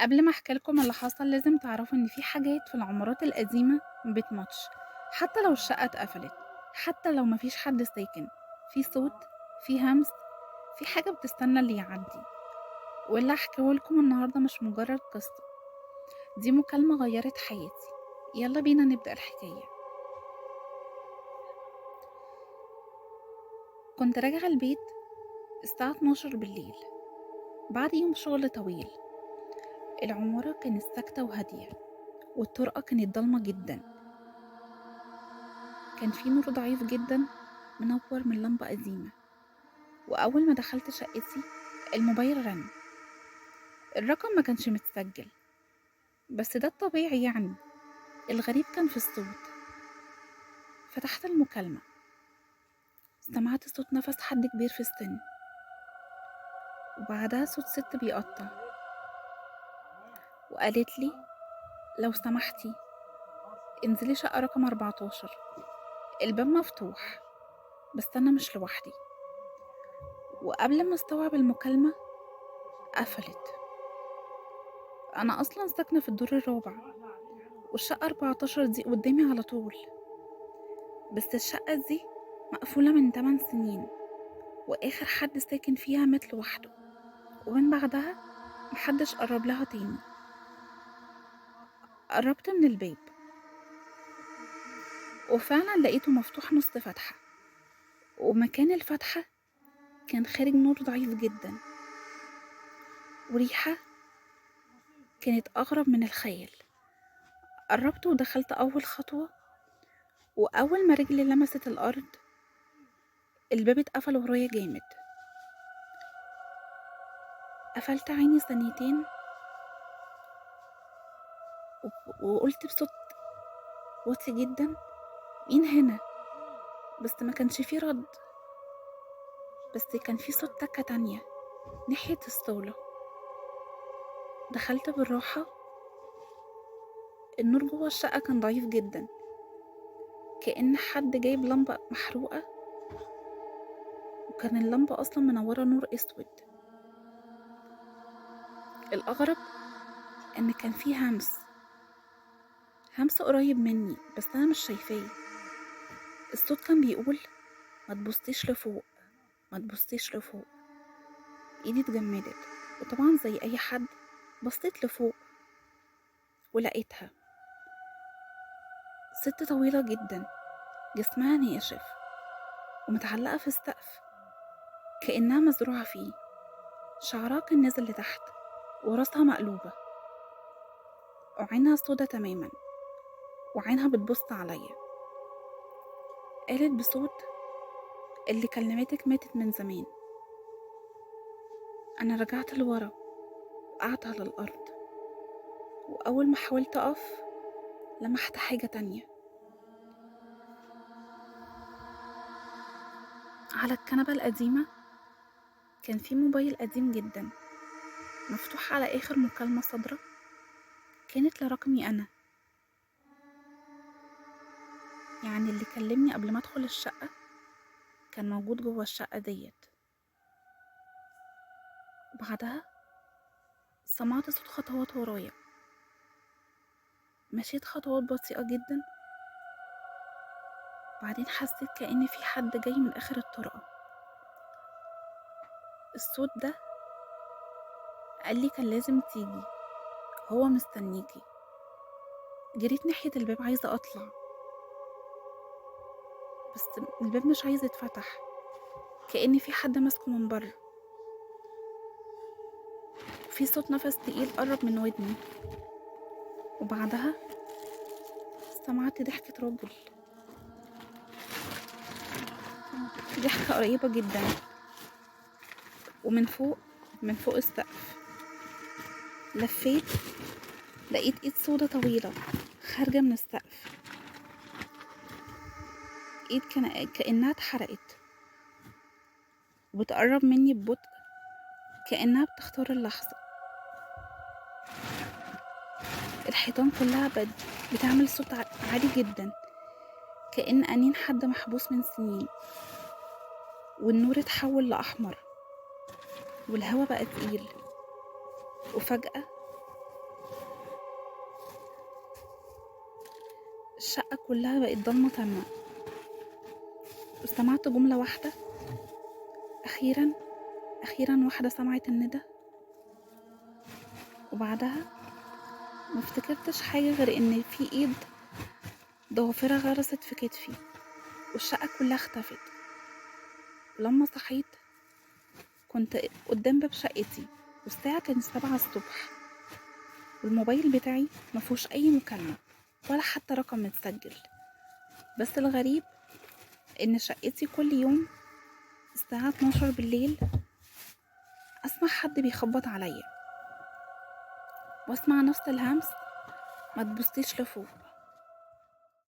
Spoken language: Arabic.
قبل ما احكي لكم اللي حصل لازم تعرفوا ان في حاجات في العمارات القديمة ما بتموتش. حتى لو الشقة اتقفلت، حتى لو مفيش حد ساكن، في صوت، في همس، في حاجة بتستنى اللي يعدي. واللي هحكيه لكم النهاردة مش مجرد قصة، دي مكالمة غيرت حياتي. يلا بينا نبدأ الحكاية. كنت راجعة البيت الساعة 12 بالليل بعد يوم شغل طويل. العمارة كانت ساكتة وهادية، والطرقة كانت ضلمة جدا. كان في نور ضعيف جدا منور من لمبة قديمة. وأول ما دخلت شقتي الموبايل رن. الرقم ما كانش متسجل، بس ده الطبيعي يعني. الغريب كان في الصوت. فتحت المكالمة، سمعت صوت نفس حد كبير في السن، وبعدها صوت ست بيقطع، وقالت لي لو سمحتي انزلي شقة رقم 14، الباب مفتوح بس أنا مش لوحدي. وقبل ما استوعب المكالمة قفلت. أنا أصلا ساكنة في الدور الرابع، والشقة 14 دي قدامي على طول. بس الشقة دي مقفولة من 8 سنين، وآخر حد ساكن فيها مات لوحده، ومن بعدها محدش قرب لها تاني. قربت من الباب وفعلا لقيته مفتوح نص فتحة، ومكان الفتحة كان خارج نور ضعيف جدا، وريحة كانت أغرب من الخيال. قربت ودخلت أول خطوة، وأول ما رجلي لمست الأرض الباب اتقفل ورايا جامد. قفلت عيني ثانيتين وقلت بصوت واطي جدا: مين هنا؟ بس ما كانش فيه رد، بس كان فيه صوت تكة تانية ناحية الصالة. دخلت بالراحة. النور جوه الشقة كان ضعيف جدا، كأن حد جايب لمبة محروقة، وكان اللمبة أصلا منورة نور أسود. الأغرب إن كان فيه همس قريب مني بس أنا مش شايفاه. الصوت كان بيقول: ما تبصيش لفوق، ما تبصيش لفوق. ايدي اتجمدت، وطبعا زي اي حد بصيت لفوق ولقيتها ست طويلة جدا، جسمها ناشف ومتعلقة في السقف كأنها مزروعة فيه. شعرها كان نازل لتحت، وراسها مقلوبة، وعينها سودا تماما، وعينها بتبص عليا. قالت بصوت: اللي كلمتك ماتت من زمان. أنا رجعت لورا وقعدت على الأرض، وأول ما حاولت أقف لمحت حاجة تانية. على الكنبة القديمة كان في موبايل قديم جدا مفتوح على آخر مكالمة صادرة، كانت لرقمي أنا. يعني اللي كلمني قبل ما أدخل الشقة كان موجود جوه الشقة ديت. وبعدها سمعت صوت خطوات ورايا. مشيت خطوات بطيئة جدا، بعدين حسيت كأن في حد جاي من آخر الطرقة. الصوت ده قالي كان لازم تيجي، هو مستنيكي. جريت ناحية الباب عايزة أطلع، بس الباب مش عايز يتفتح، كأن في حد ماسكه من بره. في صوت نفس تقيل قرب من ودني، وبعدها سمعت ضحكة راجل، ضحكة قريبة جدا، ومن فوق، من فوق السقف. لفيت، لقيت ايد سودا طويلة خارجة من السقف. ايد كأنها اتحرقت، وبتقرب مني ببطء، كأنها بتختار اللحظة. الحيطان كلها بتعمل صوت عالي جدا، كأن أنين حد محبوس من سنين. والنور اتحول لأحمر، والهوا بقى تقيل. وفجأة الشقة كلها بقت ضلمة تامة، واستمعت جملة واحدة. أخيرا أخيرا واحدة سمعت الندى. وبعدها مفتكرتش حاجة غير إن في إيد ضوافرها غرست في كتفي، والشقة كلها اختفت. ولما صحيت كنت قدام باب شقتي، والساعة كانت 7 الصبح، والموبايل بتاعي مفيهوش أي مكالمة ولا حتى رقم متسجل. بس الغريب إن شقتي كل يوم الساعة 12 بالليل أسمع حد بيخبط عليا، وأسمع نفس الهمس: ما تبصيش لفوق.